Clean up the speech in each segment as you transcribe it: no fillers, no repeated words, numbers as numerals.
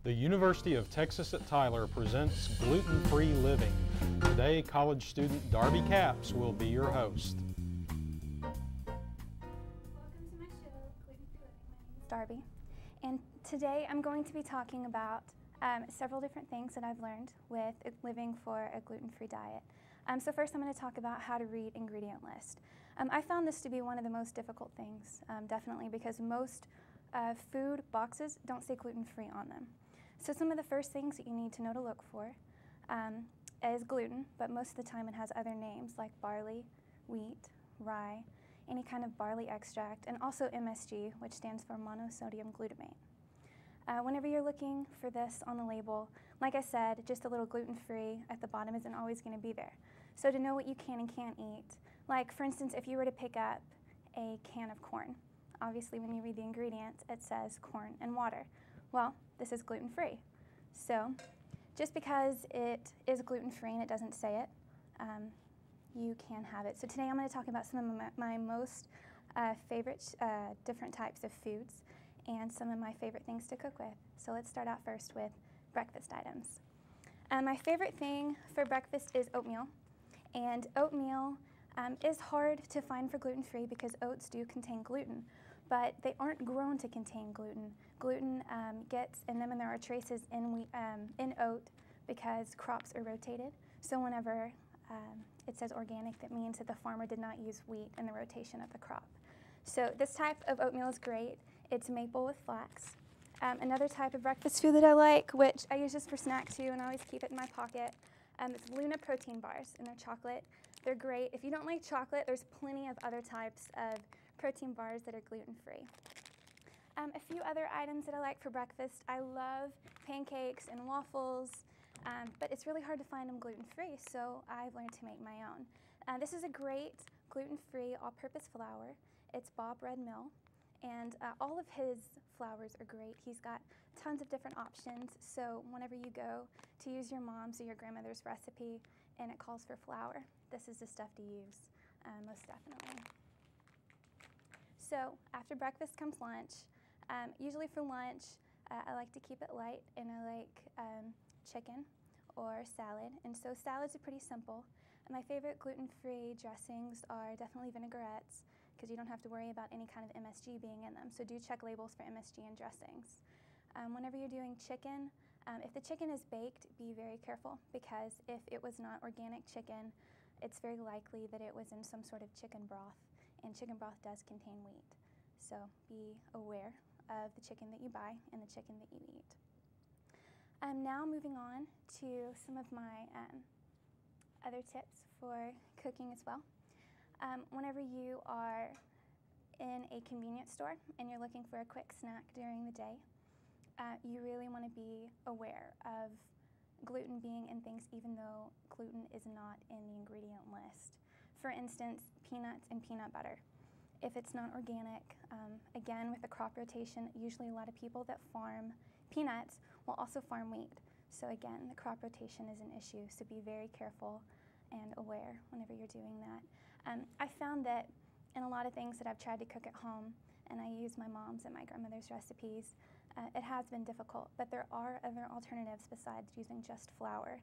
The University of Texas at Tyler presents Gluten-Free Living. Today, college student Darby Capps will be your host. Welcome to my show, Gluten-Free Living. My name is Darby, and today I'm going to be talking about several different things that I've learned with living for a gluten-free diet. So first I'm going to talk about how to read ingredient list. I found this to be one of the most difficult things, definitely, because most food boxes don't say gluten-free on them. So some of the first things that you need to know to look for is gluten, but most of the time it has other names like barley, wheat, rye, any kind of barley extract, and also MSG, which stands for monosodium glutamate. Whenever you're looking for this on the label, like I said, just a little gluten-free at the bottom isn't always going to be there. So to know what you can and can't eat, like for instance, if you were to pick up a can of corn, obviously when you read the ingredients, it says corn and water. Well, this is gluten-free. So just because it is gluten-free and it doesn't say it, you can have it. So today I'm going to talk about some of my most favorite different types of foods and some of my favorite things to cook with. So let's start out first with breakfast items. My favorite thing for breakfast is oatmeal. And oatmeal is hard to find for gluten-free because oats do contain gluten, but they aren't grown to contain gluten. Gluten gets in them, and there are traces in oat because crops are rotated. So whenever it says organic, that means that the farmer did not use wheat in the rotation of the crop. So this type of oatmeal is great. It's maple with flax. Another type of breakfast food that I like, which I use just for snack too, and I always keep it in my pocket, it's Luna protein bars, and they're chocolate. They're great. If you don't like chocolate, there's plenty of other types of protein bars that are gluten-free. A few other items that I like for breakfast, I love pancakes and waffles, but it's really hard to find them gluten-free, so I've learned to make my own. This is a great gluten-free all-purpose flour. It's Bob Red Mill, and all of his flours are great. He's got tons of different options, so whenever you go to use your mom's or your grandmother's recipe and it calls for flour, this is the stuff to use, most definitely. So after breakfast comes lunch. Usually for lunch, I like to keep it light, and I like chicken or salad. And so salads are pretty simple. And my favorite gluten-free dressings are definitely vinaigrettes, because you don't have to worry about any kind of MSG being in them. So do check labels for MSG in dressings. Whenever you're doing chicken, if the chicken is baked, be very careful, because if it was not organic chicken, it's very likely that it was in some sort of chicken broth, and chicken broth does contain wheat. So be aware of the chicken that you buy and the chicken that you eat. Now moving on to some of my other tips for cooking as well. Whenever you are in a convenience store and you're looking for a quick snack during the day, you really want to be aware of gluten being in things even though gluten is not in the ingredient list. For instance, peanuts and peanut butter. If it's not organic, again with the crop rotation, usually a lot of people that farm peanuts will also farm wheat. So again, the crop rotation is an issue, so be very careful and aware whenever you're doing that. I found that in a lot of things that I've tried to cook at home, and I use my mom's and my grandmother's recipes, it has been difficult, but there are other alternatives besides using just flour,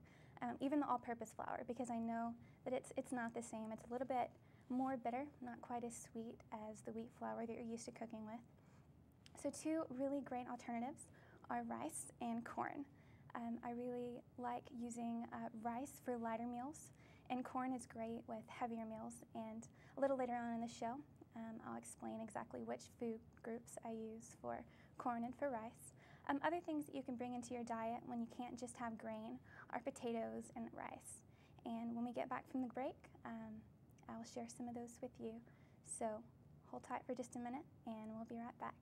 even the all-purpose flour, because I know that it's not the same. It's a little bit more bitter, not quite as sweet as the wheat flour that you're used to cooking with. So two really great alternatives are rice and corn. I really like using rice for lighter meals, and corn is great with heavier meals. And a little later on in the show, I'll explain exactly which food groups I use for corn and for rice. Other things that you can bring into your diet when you can't just have grain are potatoes and rice. And when we get back from the break, I will share some of those with you. So hold tight for just a minute, and we'll be right back.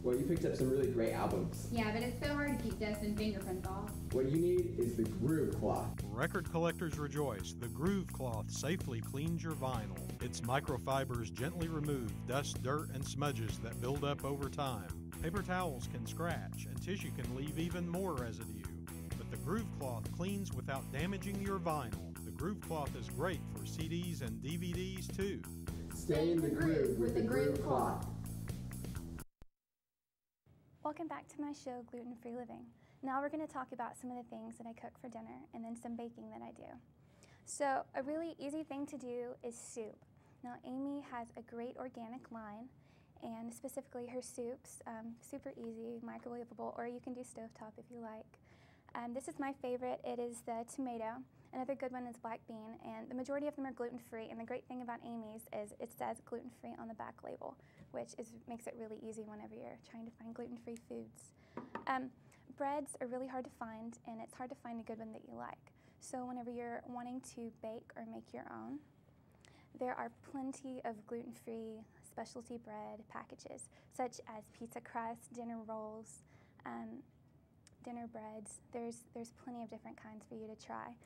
Well, you picked up some really great albums. Yeah, but it's so hard to keep dust and fingerprints off. What you need is the Groove Cloth. Record collectors rejoice. The Groove Cloth safely cleans your vinyl. Its microfibers gently remove dust, dirt, and smudges that build up over time. Paper towels can scratch, and tissue can leave even more residue. But the Groove Cloth cleans without damaging your vinyl. The Groove Cloth is great for CDs and DVDs too. Stay in the groove with the Groove Cloth. welcome back to my show, Gluten-Free Living. Now we're going to talk about some of the things that I cook for dinner and then some baking that I do. So a really easy thing to do is soup. Now Amy has a great organic line, and specifically her soups, super easy, microwavable, or you can do stovetop if you like. This is my favorite. It is the tomato. Another good one is black bean, and the majority of them are gluten-free, and the great thing about Amy's is it says gluten-free on the back label, which makes it really easy whenever you're trying to find gluten-free foods. Breads are really hard to find, and it's hard to find a good one that you like. So whenever you're wanting to bake or make your own, there are plenty of gluten-free specialty bread packages, such as pizza crust, dinner rolls, dinner breads. There's plenty of different kinds for you to try.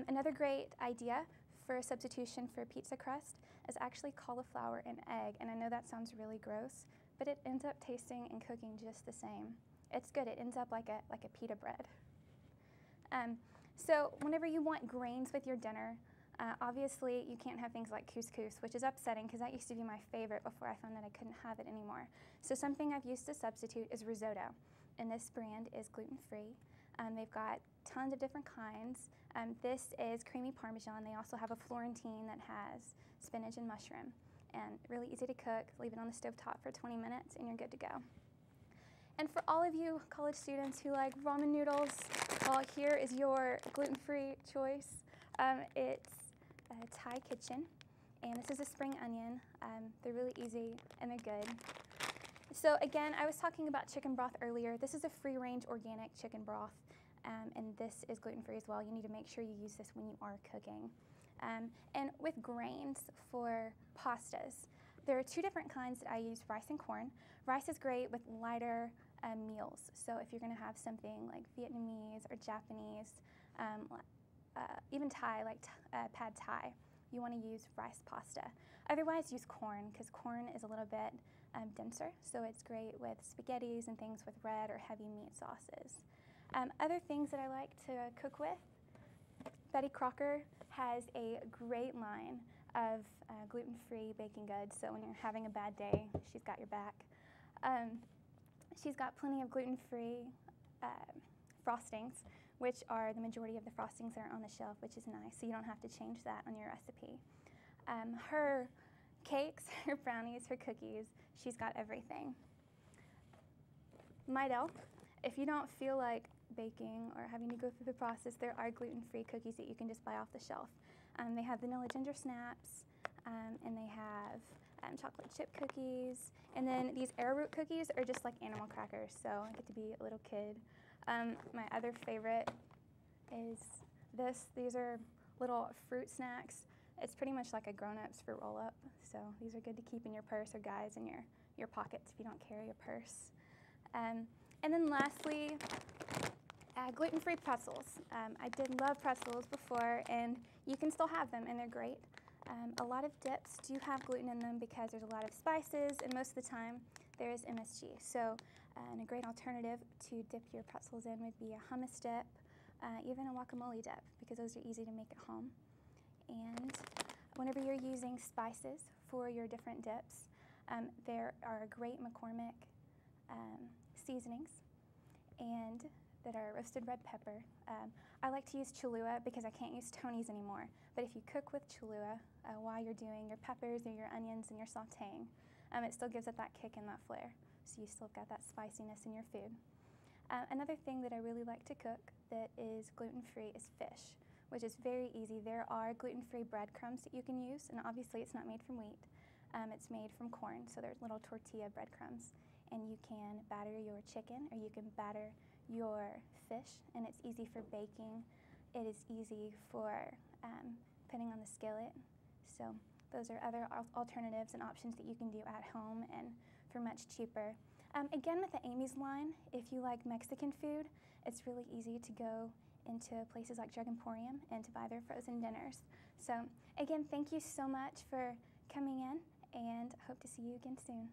Another great idea for a substitution for pizza crust is actually cauliflower and egg, and I know that sounds really gross, but it ends up tasting and cooking just the same. It's good. It ends up like a pita bread. So whenever you want grains with your dinner, obviously you can't have things like couscous, which is upsetting because that used to be my favorite before I found that I couldn't have it anymore. So something I've used to substitute is risotto, and this brand is gluten-free. They've got tons of different kinds. This is creamy Parmesan. They also have a Florentine that has spinach and mushroom, and really easy to cook. Leave it on the stovetop for 20 minutes and you're good to go. And for all of you college students who like ramen noodles, well, here is your gluten-free choice. It's Thai Kitchen, and this is a spring onion. They're really easy and they're good. So again, I was talking about chicken broth earlier. This is a free-range organic chicken broth, and this is gluten-free as well. You need to make sure you use this when you are cooking. And with grains for pastas, there are two different kinds that I use, rice and corn. Rice is great with lighter meals. So if you're going to have something like Vietnamese or Japanese, even Thai, like pad Thai, you want to use rice pasta. Otherwise, use corn, because corn is a little bit denser, so it's great with spaghettis and things with red or heavy meat sauces. Other things that I like to cook with, Betty Crocker has a great line of gluten-free baking goods, so when you're having a bad day, she's got your back. She's got plenty of gluten-free frostings, which are the majority of the frostings that are on the shelf, which is nice, so you don't have to change that on your recipe. Her cakes, her brownies, her cookies, she's got everything. Midel, if you don't feel like baking or having to go through the process, there are gluten-free cookies that you can just buy off the shelf. They have vanilla ginger snaps, and they have chocolate chip cookies, and then these arrowroot cookies are just like animal crackers, so I get to be a little kid. My other favorite is this. These are little fruit snacks. It's pretty much like a grown-up's fruit roll-up, so these are good to keep in your purse, or guys, in your pockets if you don't carry a purse. And then lastly, gluten-free pretzels. I did love pretzels before, and you can still have them, and they're great. A lot of dips do have gluten in them because there's a lot of spices, and most of the time there is MSG. So and a great alternative to dip your pretzels in would be a hummus dip, even a guacamole dip, because those are easy to make at home. And whenever you're using spices for your different dips, there are great McCormick seasonings and that are roasted red pepper. I like to use Cholula because I can't use Tony's anymore. But if you cook with Cholula while you're doing your peppers or your onions and you're sauteing, it still gives it that kick and that flair. So you still got that spiciness in your food. Another thing that I really like to cook that is gluten-free is fish, which is very easy. There are gluten-free breadcrumbs that you can use, and obviously it's not made from wheat. It's made from corn, so there's little tortilla breadcrumbs. And you can batter your chicken, or you can batter your fish, and it's easy for baking. It is easy for putting on the skillet. So those are other alternatives and options that you can do at home and for much cheaper. Again, with the Amy's line, if you like Mexican food, it's really easy to go into places like Drug Emporium and to buy their frozen dinners. So again, thank you so much for coming in, and I hope to see you again soon.